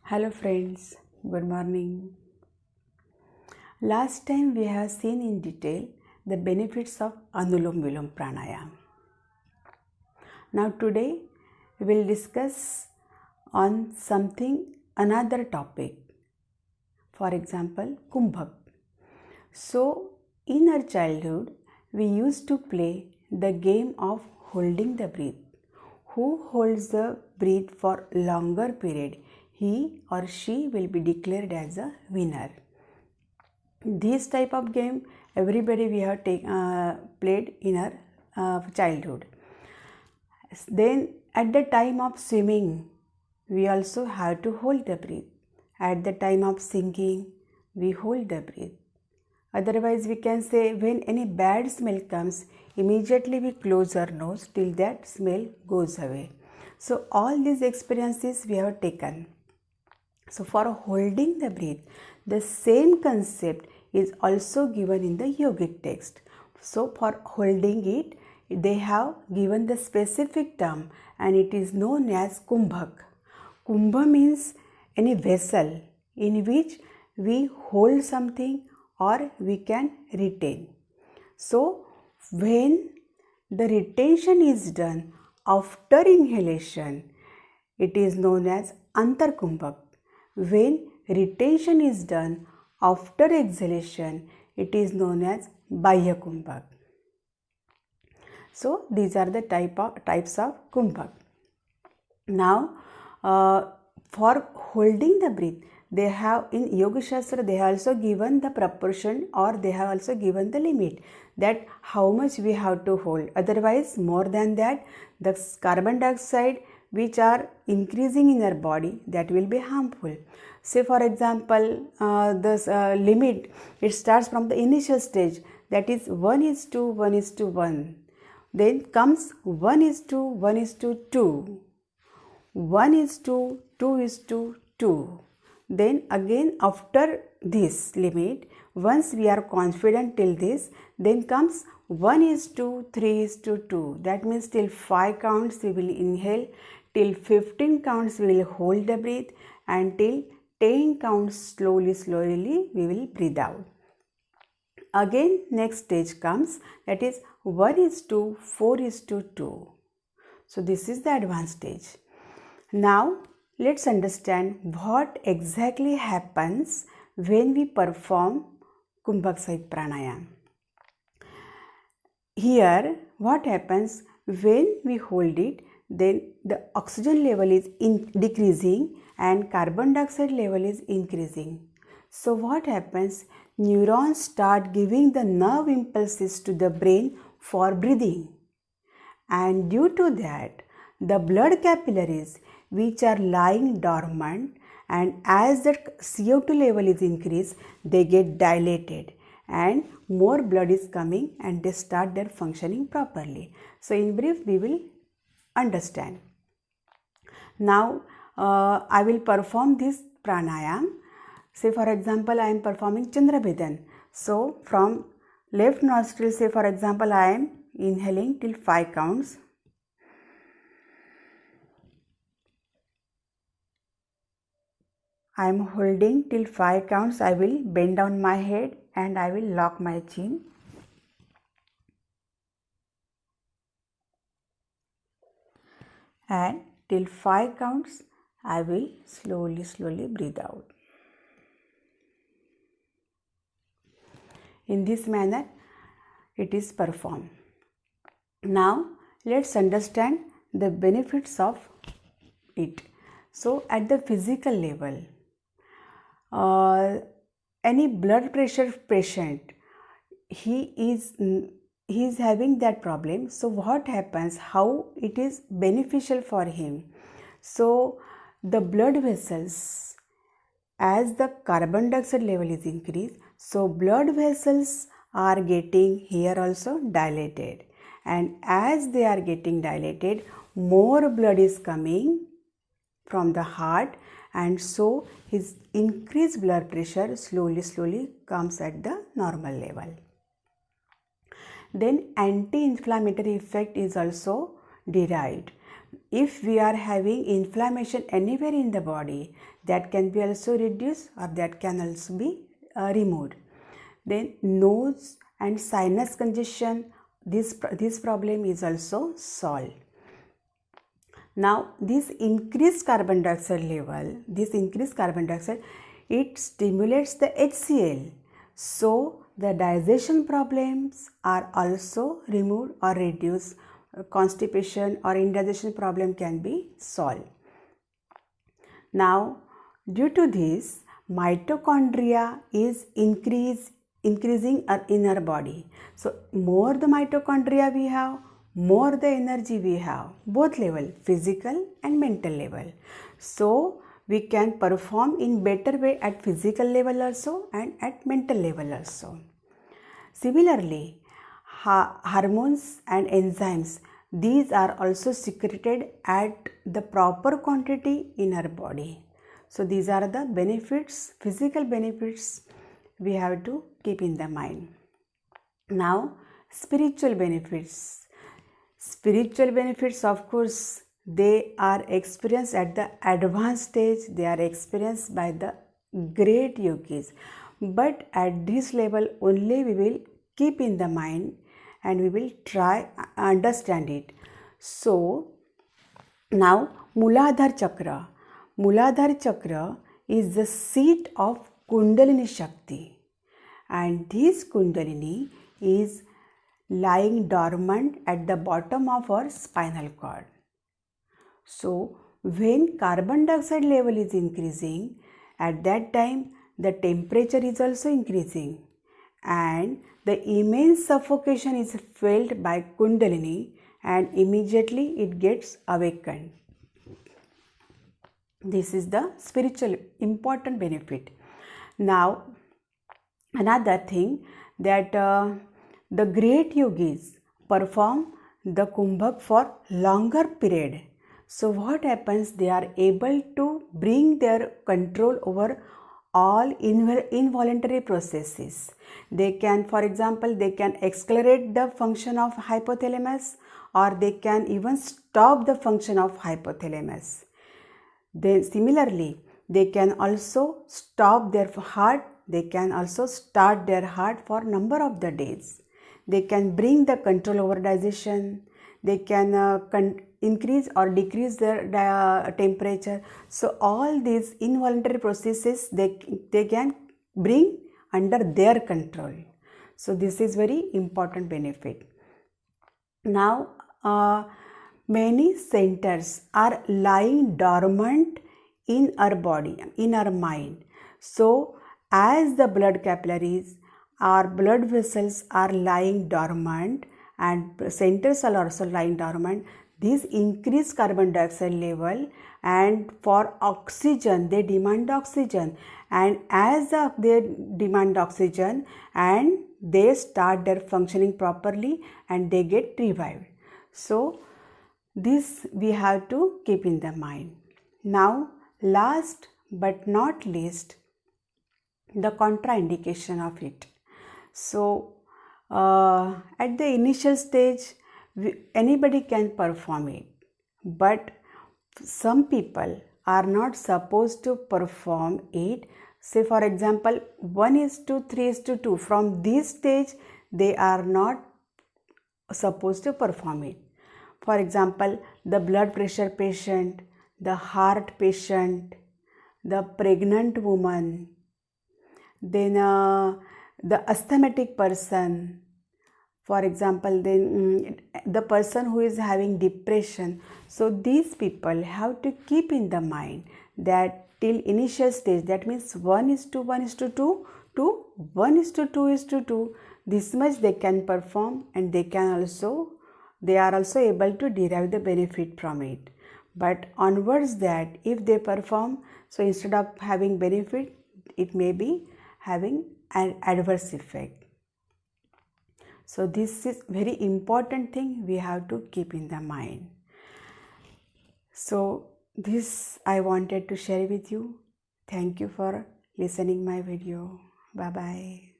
Hello friends, good morning. Last time we have seen in detail the benefits of Anulom Vilom Pranayam. Now today we will discuss on another topic. For example, Kumbhak. So in our childhood we used to play the game of holding the breath. Who holds the breath for longer period, he or she will be declared as a winner. This type of game everybody we have played in our childhood. Then at the time of swimming we also have to hold the breath. At the time of singing we hold the breath. Otherwise we can say when any bad smell comes, immediately we close our nose till that smell goes away. So all these experiences we have taken. So for holding the breath, the same concept is also given in the yogic text. So for holding it, they have given the specific term and it is known as Kumbhak. Kumbha means any vessel in which we hold something or we can retain. So when the retention is done after inhalation, it is known as Antarkumbhak. When retention is done after exhalation, it is known as Bahya Kumbhak. So these are the types of Kumbhak. Now for holding the breath, they have in Yoga Shastra they have also given the proportion or they have also given the limit that how much we have to hold. Otherwise more than that, the carbon dioxide which are increasing in our body, that will be harmful. Say for example, this limit, it starts from the initial stage, that is 1:1:1. Then comes 1:1:2, 1:2:2. Then again after this limit, once we are confident till this, then comes 1:3:2. That means till 5 counts we will inhale, till 15 counts we will hold the breath, and till 10 counts slowly we will breathe out. Again next stage comes, that is 1:4:2. So this is the advanced stage. Now let's understand what exactly happens when we perform Kumbhak Sahib Pranayam. Here what happens when we hold it, then the oxygen level is decreasing and carbon dioxide level is increasing. So what happens? Neurons start giving the nerve impulses to the brain for breathing, and due to that the blood capillaries which are lying dormant, and as the CO2 level is increased, they get dilated and more blood is coming and they start their functioning properly. So in brief we will understand. Now I will perform this pranayam. Say for example I am performing Chandra Bhedan. So from left nostril, say for example I am inhaling till 5 counts. I am holding till 5 counts. I will bend down my head and I will lock my chin. And till 5 counts, I will slowly breathe out. In this manner, it is performed. Now, let's understand the benefits of it. So, at the physical level, any blood pressure patient, he is having that problem. So what happens, how it is beneficial for him? So the blood vessels, as the carbon dioxide level is increased, so blood vessels are getting here also dilated, and as they are getting dilated, more blood is coming from the heart, and so his increased blood pressure slowly comes at the normal level. Then anti-inflammatory effect is also derived. if we are having inflammation anywhere in the body, that can be also reduced or that can also be removed. Then nose and sinus congestion, this problem is also solved. Now this increased carbon dioxide level, it stimulates the HCl. So the digestion problems are also removed or reduced. Constipation or indigestion problem can be solved. Now due to this, mitochondria is increasing in our body. So more the mitochondria we have, more the energy we have, both level, physical and mental level. So we can perform in better way at physical level also and at mental level also. Similarly, hormones and enzymes, these are also secreted at the proper quantity in our body. So these are the benefits, physical benefits we have to keep in the mind. Now spiritual benefits. Spiritual benefits, of course, they are experienced at the advanced stage, they are experienced by the great yogis. But at this level only we will keep in the mind and we will try understand it. So now Muladhara Chakra. Muladhara Chakra is the seat of Kundalini Shakti, and this Kundalini is lying dormant at the bottom of our spinal cord. So when carbon dioxide level is increasing, at that time the temperature is also increasing and the immense suffocation is felt by Kundalini and immediately it gets awakened. This is the spiritual important benefit. Now another thing that the great yogis perform the kumbhak for longer period. So what happens, they are able to bring their control over all involuntary processes. They can, for example, they can accelerate the function of hypothalamus or they can even stop the function of hypothalamus. Then similarly, they can also stop their heart, they can also start their heart for number of the days. They can bring the control over digestion, they can increase or decrease their temperature. So all these involuntary processes they can bring under their control. So this is very important benefit. Now many centers are lying dormant in our body, in our mind. So as the blood capillaries, our blood vessels are lying dormant and centers are also lying dormant, this increase carbon dioxide level, and for oxygen they demand oxygen, and as they demand oxygen and they start their functioning properly and they get revived. So this we have to keep in the mind. Now last but not least, the contraindication of it. So at the initial stage anybody can perform it, but some people are not supposed to perform it. Say for example 1:3:2, from this stage they are not supposed to perform it. For example, the blood pressure patient, the heart patient, the pregnant woman, then the asthmatic person, for example, then the person who is having depression. So these people have to keep in the mind that till initial stage, that means 1:1:2 to 1:2:2, this much they can perform and they are also able to derive the benefit from it. But onwards that if they perform, so instead of having benefit, it may be having an adverse effect. So this is very important thing we have to keep in the mind. So this I wanted to share with you. Thank you for listening my video. Bye bye.